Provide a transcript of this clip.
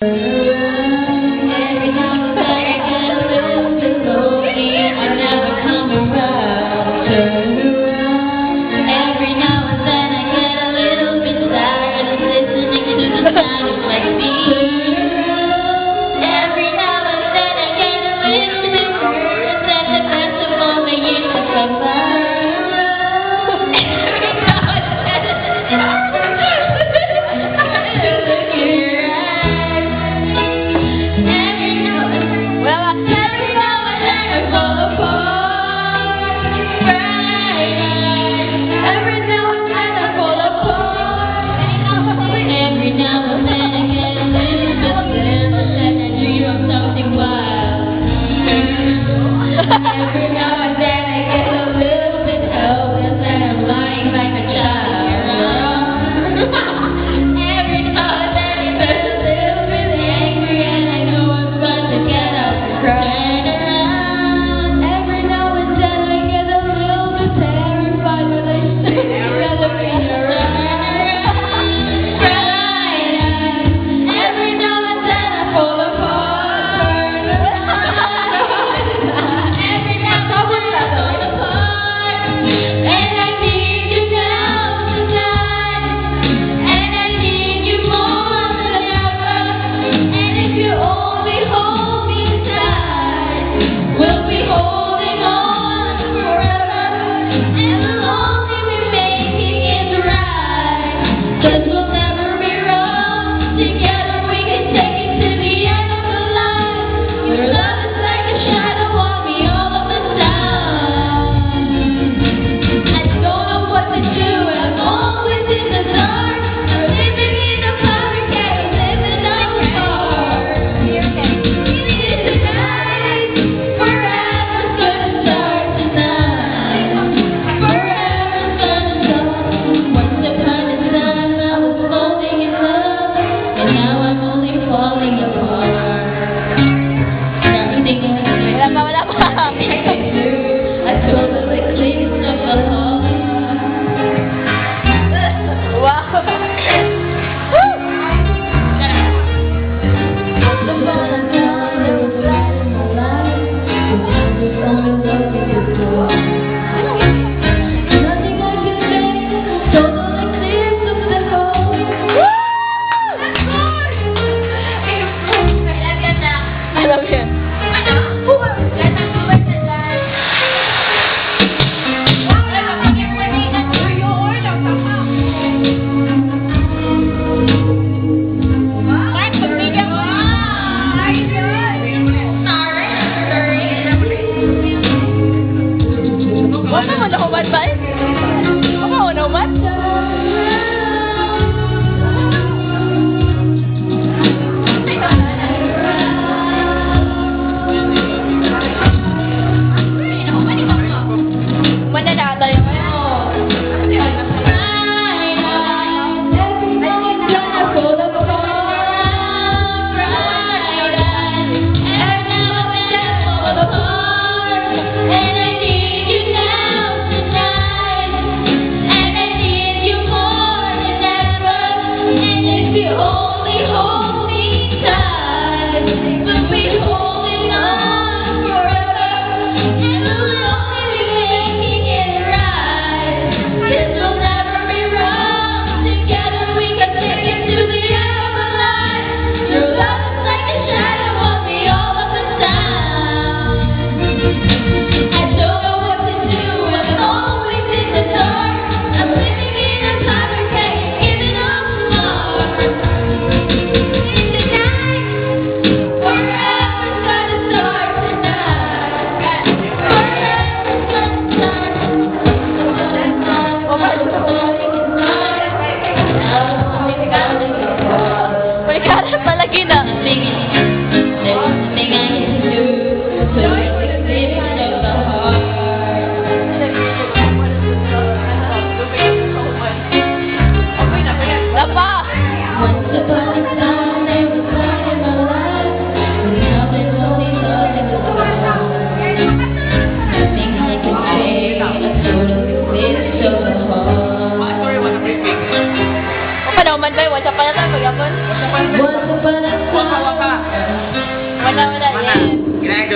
Every now and then I get a little bit lonely and you never come around. Turn around. Every now and then I get a little bit tired of listening to the sound of my feet. Every now and then I get a little bit nervous at the best of all the years have come by. Every now and then every now and then I get a little bit helpless and I'm lying like a child. Every now and then I get a little bit angry and I know I'm about to get up and cry. Every now and then I get a little bit terrified when I see the elevator run. Every now and then I fall apart. Once upon a time, Once upon a time. Wala, Mana? yan. Ginagawa.